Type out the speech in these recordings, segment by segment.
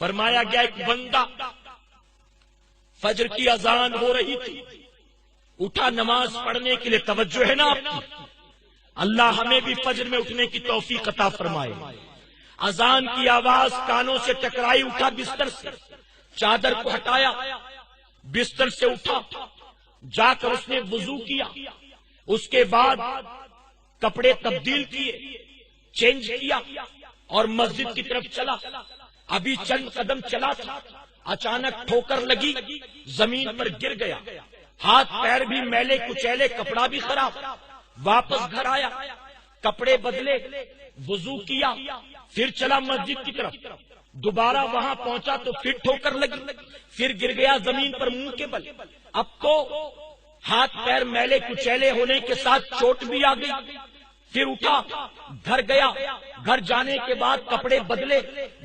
فرمایا گیا ایک بندہ فجر کی اذان ہو رہی تھی، اٹھا نماز پڑھنے کے لیے. توجہ ہے نا آپ کی؟ اللہ ہمیں بھی فجر میں اٹھنے کی توفیق عطا فرمائے. اذان کی آواز کانوں سے ٹکرائی، اٹھا بستر سے، چادر کو ہٹایا، بستر سے اٹھا، جا کر اس نے وضو کیا، اس کے بعد کپڑے تبدیل کیے، چینج کیا اور مسجد کی طرف چلا. ابھی چند قدم چلا تھا، اچانک ٹھوکر لگی، زمین پر گر گیا، ہاتھ پیر بھی میلے کچیلے، کپڑا بھی خراب. واپس گھر آیا، کپڑے بدلے، وضو کیا، پھر چلا مسجد کی طرف. دوبارہ وہاں پہنچا تو پھر ٹھوکر لگی، پھر گر گیا زمین پر منہ کے بل. اب تو ہاتھ پیر میلے کچیلے ہونے کے ساتھ چوٹ بھی آ گئی. پھر اٹھا، گھر گیا، گھر جانے کے بعد کپڑے بدلے،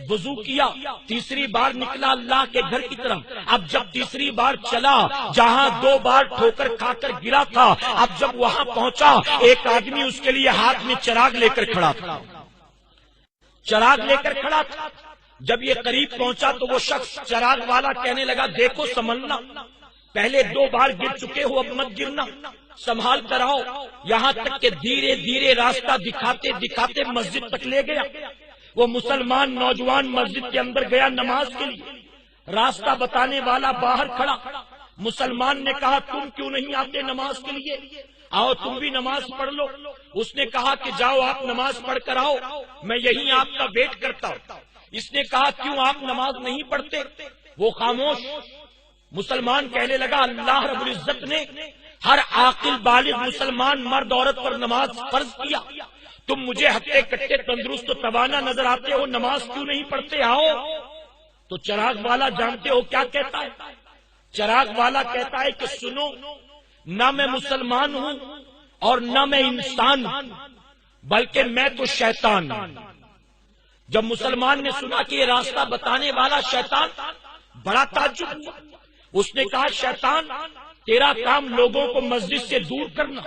وضو کیا، تیسری بار نکلا اللہ کے گھر کی طرف. اب جب تیسری بار چلا، جہاں 2 بار ٹھوکر کھا کر گرا تھا، اب جب وہاں پہنچا، ایک آدمی اس کے لیے ہاتھ میں چراغ لے کر کھڑا تھا. چراغ لے کر کھڑا تھا. جب یہ قریب پہنچا تو وہ شخص چراغ والا کہنے لگا دیکھو سنبھلنا، پہلے 2 بار گر چکے ہو، اب مت گرنا، سنبھال کر آؤ. یہاں تک کہ دھیرے دھیرے راستہ دکھاتے دکھاتے مسجد تک لے گیا. وہ مسلمان نوجوان مسجد کے اندر گیا نماز کے لیے. راستہ بتانے والا باہر کھڑا. مسلمان نے کہا تم کیوں نہیں آتے نماز کے لیے؟ آؤ تم بھی نماز پڑھ لو. اس نے کہا کہ جاؤ آپ نماز پڑھ کر آؤ، میں یہیں آپ کا ویٹ کرتا ہوں. اس نے کہا کیوں آپ نماز نہیں پڑھتے؟ وہ خاموش. مسلمان کہنے لگا اللہ رب العزت نے ہر عاقل بالغ مسلمان مرد عورت پر نماز فرض کیا، تم مجھے ہٹے کٹے تندرست و توانا نظر آتے ہو، نماز کیوں نہیں پڑھتے؟ آؤ. تو چراغ والا جانتے ہو کیا کہتا ہے؟ چراغ والا کہتا ہے کہ سنو، نہ میں مسلمان ہوں اور نہ میں انسان ہوں، بلکہ میں تو شیطان ہوں. جب مسلمان نے سنا کہ یہ راستہ بتانے والا شیطان، بڑا تعجب ہوا. اس نے کہا شیطان، تیرا کام لوگوں کو مسجد سے دور کرنا،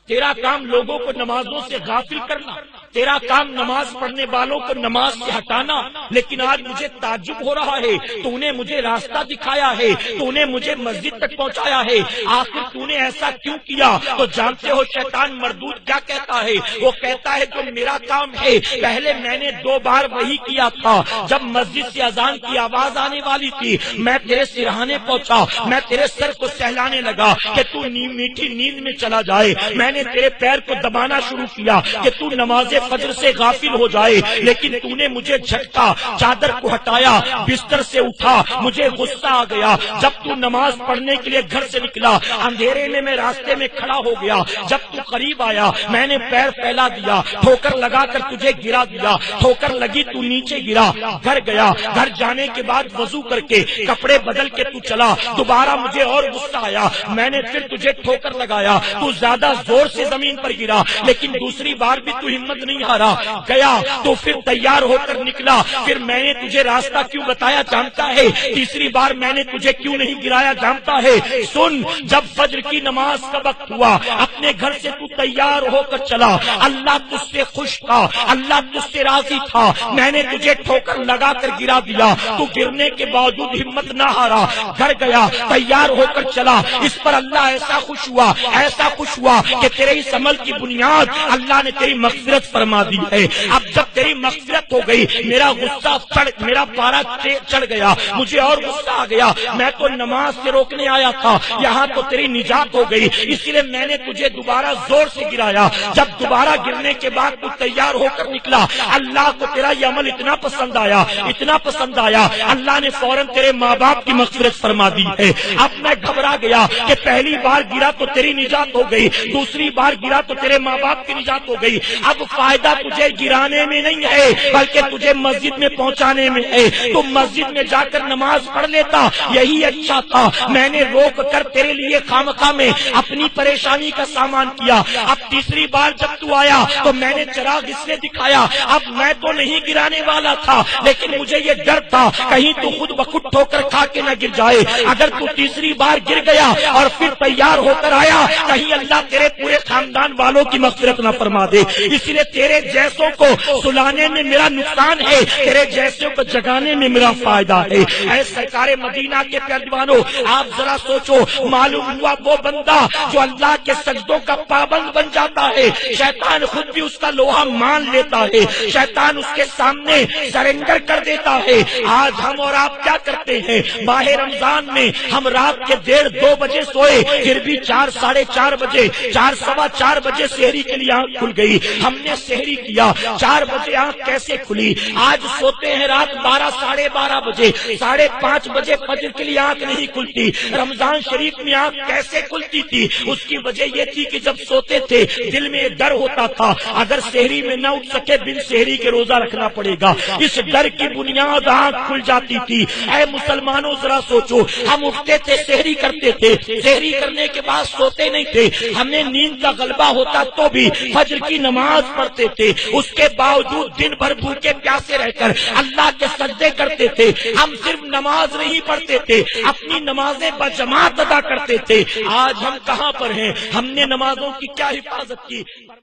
تیرا کام لوگوں کو نمازوں سے غافل کرنا، تیرا کام نماز پڑھنے والوں کو نماز سے ہٹانا. لیکن آج مجھے تعجب ہو رہا ہے، تو نے مجھے راستہ دکھایا ہے، تو نے مجھے مسجد تک پہنچایا ہے، آخر تو نے ایسا کیوں کیا؟ تو جانتے ہو شیطان مردود کیا کہتا ہے؟ وہ کہتا ہے جو میرا کام ہے، پہلے میں نے 2 بار وہی کیا تھا. جب مسجد سے اذان کی آواز آنے والی تھی، میں تیرے سرہانے پہنچا، میں تیرے سر کو سہلانے لگا کہ تو میٹھی نیند میں چلا جائے. میں نے تیرے پیر کو دبانا شروع کیا کہ تو نماز فجر سے غافل ہو جائے، لیکن تو نے مجھے جھٹکا، چادر کو ہٹایا، بستر سے اٹھا. مجھے غصہ آ گیا. جب تو نماز پڑھنے کے لیے گھر سے نکلا، اندھیرے میں راستے میں کھڑا ہو گیا. جب تو قریب آیا، میں نے پیر پھیلا دیا، ٹھوکر لگا کر تجھے گرا دیا. ٹھوکر لگی، تو نیچے گرا. گھر گیا، گھر جانے کے بعد وضو کر کے کپڑے بدل کے تو چلا. دوبارہ مجھے اور غصہ آیا، میں نے پھر تجھے ٹھوکر لگایا. تو زیادہ زور سے زمین پر گرا، لیکن دوسری بار بھی تو ہمت نہیں ہارا. گیا تو پھر تیار ہو کر نکلا. پھر میں نے تجھے راستہ کیوں بتایا جانتا ہے؟ تیسری بار میں نے تجھے کیوں نہیں گرایا جانتا ہے؟ سن، جب فجر کی نماز کا وقت ہوا، اپنے گھر سے تو تیار ہو کر چلا. اللہ تجھ سے خوش تھا، اللہ تجھ سے راضی تھا. میں نے تجھے ٹھوکر لگا کر گرا دیا، تو گرنے کے باوجود ہمت نہ ہارا. گھر گیا، تیار ہو کر چلا. اس پر اللہ ایسا خوش ہوا، ایسا خوش ہوا کہ تیرے اس عمل کی بنیاد اللہ نے تیری مغفرت فرما دی ہے. اب جب تیری مغفرت ہو گئی، میرا غصہ میرا پارا چڑھ گیا، مجھے اور غصہ آ گیا. میں تو نماز سے روکنے آیا تھا، یہاں تو تیری نجات ہو گئی، اس لیے میں نے تجھے دوبارہ زور سے گرایا. جب دوبارہ گرنے کے بعد تو تیار ہو کر نکلا، اللہ کو تیرا یہ عمل اتنا پسند آیا، اتنا پسند آیا، اللہ نے فوراً تیرے ماں باپ کی مغفرت فرما دی ہے. اب میں گھبرا گیا کہ پہلی بار گرا تو تیری نجات ہو گئی، دوسری بار گرا تو تیرے ماں باپ کی نجات ہو گئی. اب فائدہ تجھے گرانے میں نہیں ہے، بلکہ تجھے مسجد میں پہنچانے میں ہے. تو مسجد میں جا کر نماز پڑھ لیتا، یہی اچھا تھا. میں نے روک کر تیرے لیے خامخواہ میں اپنی پریشانی کا سامان کیا. اب تیسری بار جب تو آیا تو میں نے چراغ اس لیے دکھایا. اب میں تو نہیں گرانے والا تھا، لیکن مجھے یہ ڈر تھا کہیں تو خود بخود ٹھوکر کھا کے نہ گر جائے. اگر تو تیسری بار گر گیا اور پھر تیار ہو کر آیا، کہیں اللہ تیرے پورے خاندان والوں کی مغفرت نہ فرما دے. اس لیے تیرے جیسوں کو سلانے میں میرا نقصان ہے، تیرے جیسوں کو جگانے میں میرا فائدہ ہے۔ اے سرکار مدینہ کے پیروانوں، آپ ذرا سوچو، معلوم ہوا وہ بندہ جو اللہ کے سجدوں کا پابند بن جاتا ہے، شیطان خود بھی اس کا لوہا مان لیتا ہے، شیطان اس کے سامنے سرنڈر کر دیتا ہے۔ آج ہم اور آپ کیا کرتے ہیں؟ ماہ رمضان میں ہم رات کے 1:30-2 بجے سوئے، پھر بھی 4 ساڑھے 4 بجے 4 سوا 4 بجے سحری کے لیے آنکھ کھل گئی، ہم نے سحری کیا، 4 بجے آنکھ کیسے کھلی؟ آج سوتے ہیں رات 12 ساڑھے 12 بجے، 5:30 بجے فجر کے لیے آنکھ نہیں کھلتی۔ رمضان شریف میں آنکھ کیسے کھلتی تھی؟ اس کی وجہ یہ تھی کہ جب سوتے تھے دل میں ڈر ہوتا تھا اگر سحری میں نہ اٹھ سکے بن سحری کے روزہ رکھنا پڑے گا، اس ڈر کی بنیاد آنکھ کھل جاتی تھی۔ اے مسلمانوں ذرا سوچو، ہم اٹھتے تھے سحری کرتے تھے، سحری کرنے کے بعد سوتے نہیں تھے، ہمیں نیند کا غلبہ ہوتا تو بھی فجر کی نماز پڑھتے تھے، اس کے باوجود دن بھر بھوکے پیاسے رہ کر اللہ کے سجدے کرتے تھے۔ ہم صرف نماز نہیں پڑھتے تھے، اپنی نمازیں بجماعت ادا کرتے تھے۔ آج ہم کہاں پر ہیں؟ ہم نے نمازوں کی کیا حفاظت کی؟